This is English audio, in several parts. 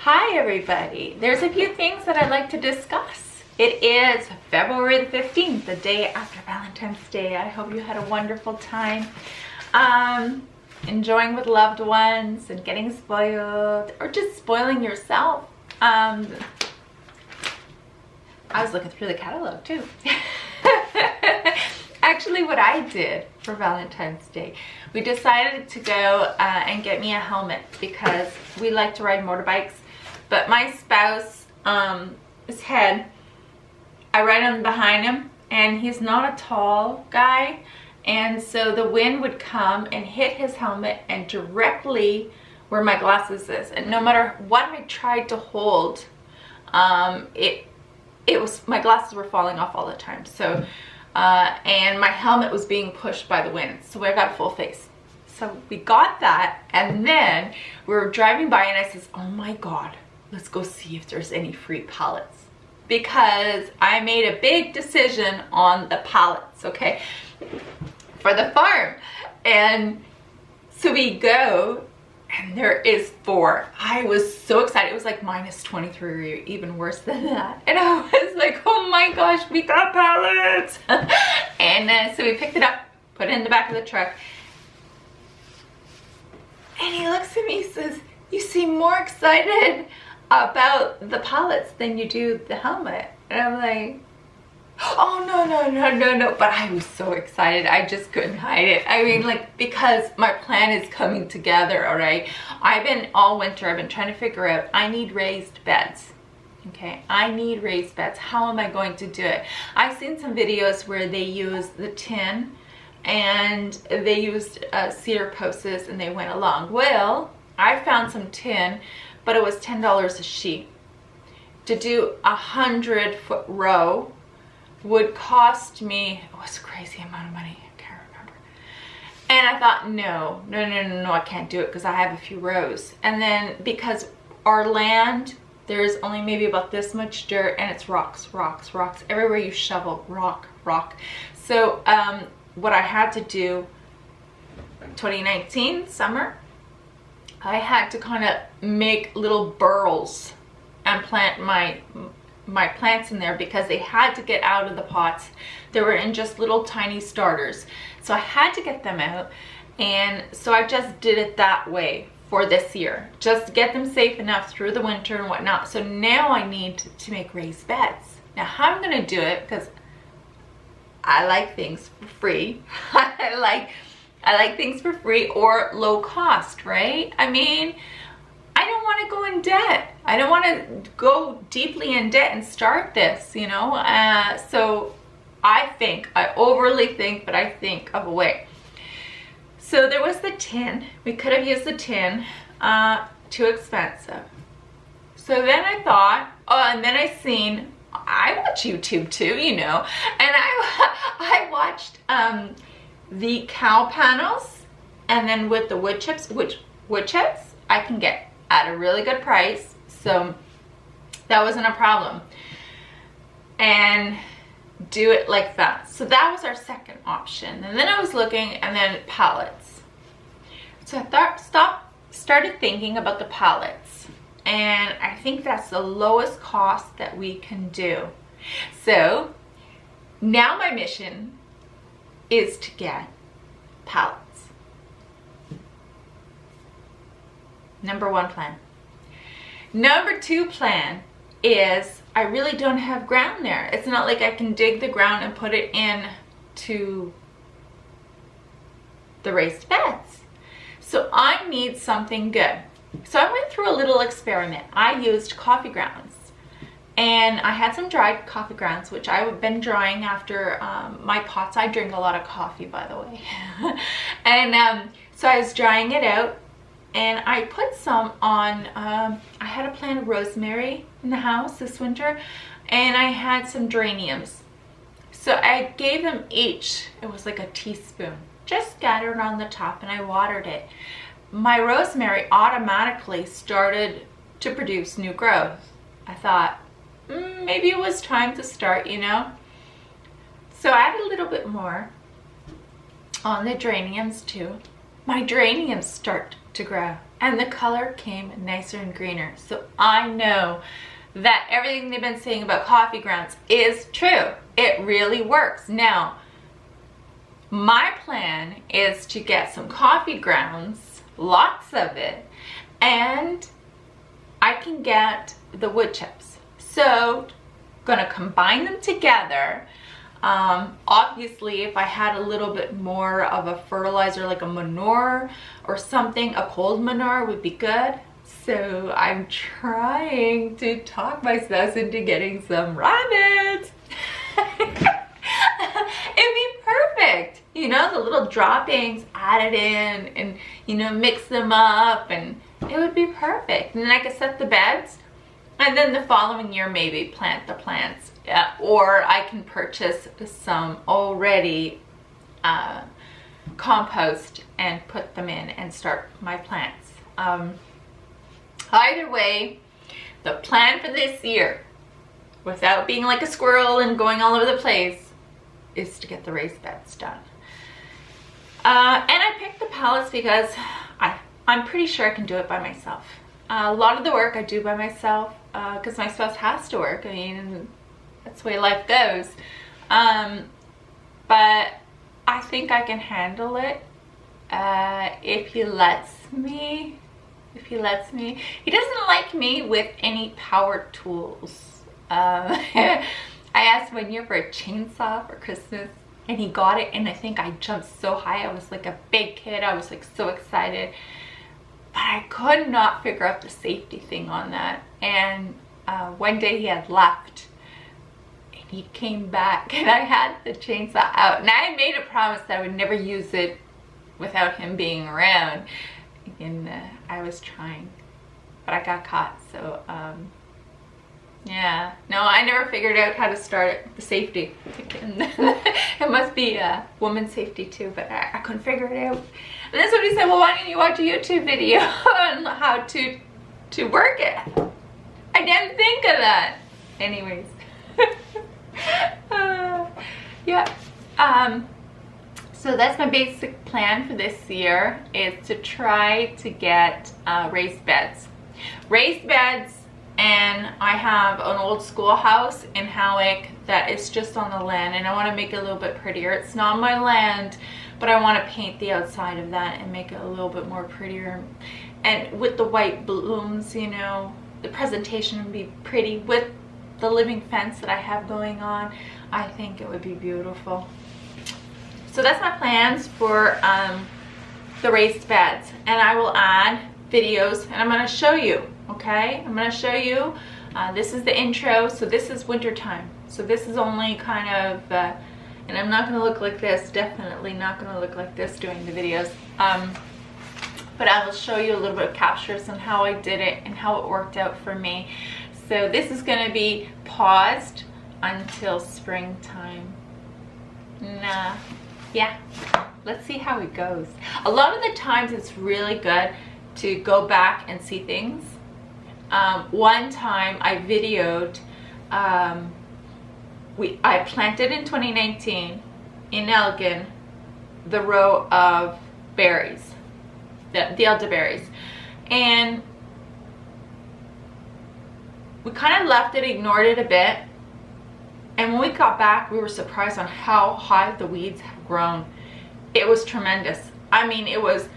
Hi everybody. There's a few things that I'd like to discuss. It is February the 15th, the day after Valentine's Day. I hope you had a wonderful time enjoying with loved ones and getting spoiled or just spoiling yourself. I was looking through the catalog too. Actually, what I did for Valentine's Day, we decided to go and get me a helmet because we like to ride motorbikes. But my spouse, his head, I ride on behind him, and he's not a tall guy, and so the wind would come and hit his helmet and directly where my glasses is, and no matter what I tried to hold, it was, my glasses were falling off all the time. So and my helmet was being pushed by the wind, so I got a full face. So we got that, and then we were driving by and I says, oh my god, let's go see if there's any free pallets, because I made a big decision on the pallets, okay, for the farm. And so we go and there is 4. I was so excited. It was like minus 23 or even worse than that, and I was like, oh my gosh, we got pallets. And so we picked it up, put it in the back of the truck, and he looks at me and says, you seem more excited about the pallets than you do the helmet. And I'm like, oh no, but I was so excited, I just couldn't hide it. I mean, like, because my plan is coming together. All right, all winter I've been trying to figure out, I need raised beds. Okay, I need raised beds. How am I going to do it? I've seen some videos where they use the tin and they used cedar posts and they went along. Well, I found some tin, but it was $10 a sheet. To do 100-foot row would cost me, it was a crazy amount of money, I can't remember. And I thought, no, I can't do it because I have a few rows. And then because our land, there's only maybe about this much dirt, and it's rocks. Everywhere you shovel, rock. So what I had to do, 2019 summer, I had to kind of make little burrows and plant my plants in there because they had to get out of the pots. They were in just little tiny starters. So I had to get them out. And so I just did it that way for this year, just to get them safe enough through the winter and whatnot. So now I need to make raised beds. Now how I'm gonna do it, because I like things for free. I like things for free or low cost, right? I mean, I don't want to go in debt. I don't want to go deeply in debt and start this, you know? So I overly think, but I think of a way. So there was the tin. We could have used the tin, too expensive. So then I thought, and then I watch YouTube too, you know, and I watched the cow panels, and then with the wood chips, which wood chips I can get at a really good price, so that wasn't a problem, and do it like that. So that was our second option. And then I was looking, and then pallets. So I started thinking about the pallets, and I think that's the lowest cost that we can do. So now my mission is to get pallets. Number 1 plan. Number 2 plan is I really don't have ground there. It's not like I can dig the ground and put it in to the raised beds. So I need something good. So I went through a little experiment. I used coffee grounds, and I had some dried coffee grounds, which I've been drying after my pots. I drink a lot of coffee, by the way. And so I was drying it out, and I put some on, I had a plant of rosemary in the house this winter, and I had some geraniums. So I gave them each, it was like a teaspoon, just scattered on the top, and I watered it. My rosemary automatically started to produce new growth. I thought, maybe it was time to start, you know? So I added a little bit more on the geraniums too. My geraniums start to grow. and the color came nicer and greener. So I know that everything they've been saying about coffee grounds is true. It really works. Now, my plan is to get some coffee grounds, lots of it, and I can get the wood chips. So, gonna combine them together. Obviously, if I had a little bit more of a fertilizer, like a manure or something, a cold manure would be good. So I'm trying to talk myself into getting some rabbits. It'd be perfect. You know, the little droppings, add it in and, you know, mix them up, and it would be perfect. And then I could set the beds, and then the following year maybe plant the plants. Or I can purchase some already compost and put them in and start my plants. Either way, the plan for this year, without being like a squirrel and going all over the place, is to get the raised beds done. And I picked the pallets because I'm pretty sure I can do it by myself. A lot of the work I do by myself because my spouse has to work. I mean, that's the way life goes. But I think I can handle it if he lets me. He doesn't like me with any power tools. I asked one year for a chainsaw for Christmas, and he got it, and I think I jumped so high. I was like a big kid. I was like so excited, but I could not figure out the safety thing on that. And one day he had left, and he came back, and I had the chainsaw out, and I made a promise that I would never use it without him being around. And I was trying, but I got caught. So yeah, no, I never figured out how to start the safety. It must be a woman's safety too, but I couldn't figure it out. And then somebody said, well, why don't you watch a YouTube video on how to work it? I didn't think of that. Anyways. Yeah. So that's my basic plan for this year, is to try to get raised beds. And I have an old schoolhouse in Howick that is just on the land, and I want to make it a little bit prettier. It's not my land, but I want to paint the outside of that and make it a little bit more prettier. And with the white blooms, you know, the presentation would be pretty. With the living fence that I have going on, I think it would be beautiful. So that's my plans for the raised beds, and I will add videos, and I'm going to show you, okay? I'm going to show you, this is the intro, so this is winter time. So this is only kind of, and I'm not going to look like this, definitely not going to look like this doing the videos, but I will show you a little bit of captures on how I did it and how it worked out for me. So this is going to be paused until springtime. Yeah, let's see how it goes. A lot of the times it's really good to go back and see things. One time I videoed, I planted in 2019 in Elgin the row of berries, the elderberries, and we kind of left it, ignored it a bit. And when we got back, we were surprised on how high the weeds have grown. It was tremendous. I mean, it was,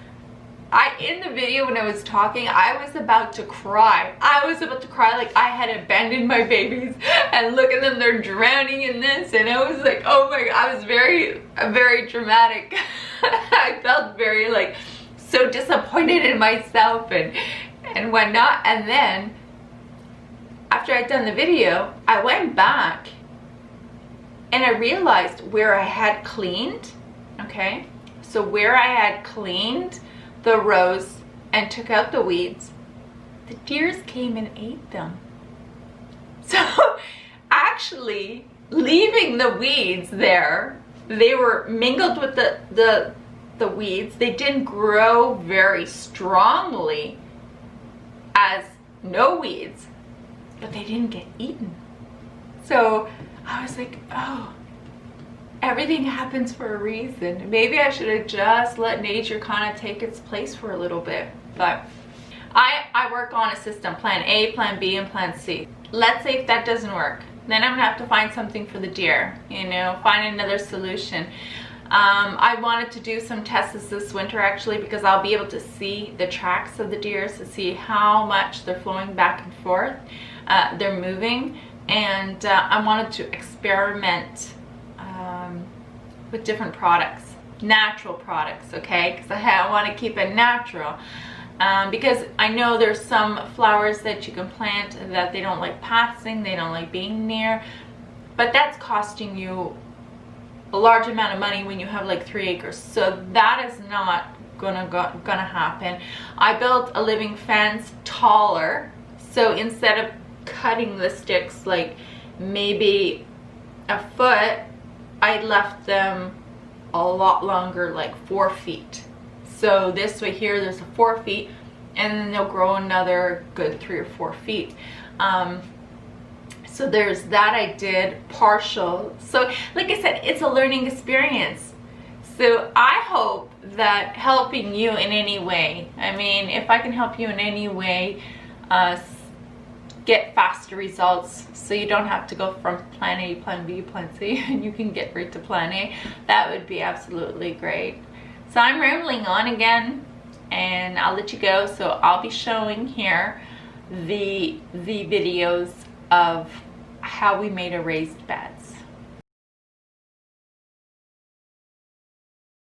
in the video when I was talking, I was about to cry. I was about to cry like I had abandoned my babies, and look at them, they're drowning in this. And I was like, oh my God, I was very dramatic. I felt very like so disappointed in myself and whatnot. And then after I'd done the video, I went back and I realized where I had cleaned, okay? So where I had cleaned the rows and took out the weeds, the deers came and ate them. So actually leaving the weeds there, they were mingled with the weeds. They didn't grow very strongly as no weeds, but they didn't get eaten. So I was like, oh, everything happens for a reason. Maybe I should have just let nature kind of take its place for a little bit. But I work on a system, plan A, plan B, and plan C. Let's say if that doesn't work, then I'm gonna have to find something for the deer, you know, find another solution. I wanted to do some tests this winter actually, because I'll be able to see the tracks of the deer to see how much they're flowing back and forth, they're moving, and I wanted to experiment with different products, natural products, okay, because I want to keep it natural. Because I know there's some flowers that you can plant that they don't like passing, they don't like being near, but that's costing you a large amount of money when you have like 3 acres. So that is not gonna happen. I built a living fence taller, so instead of cutting the sticks like maybe a foot, I left them a lot longer, like 4 feet. So this way here, there's a 4 feet, and then they'll grow another good 3 or 4 feet. So there's that. I did partial. So like I said, it's a learning experience. So I hope that helping you in any way, I mean, if I can help you in any way, get faster results, so you don't have to go from plan A, plan B, plan C, and you can get right to plan A, that would be absolutely great. So I'm rambling on again, and I'll let you go. So I'll be showing here the videos of how we made a raised beds.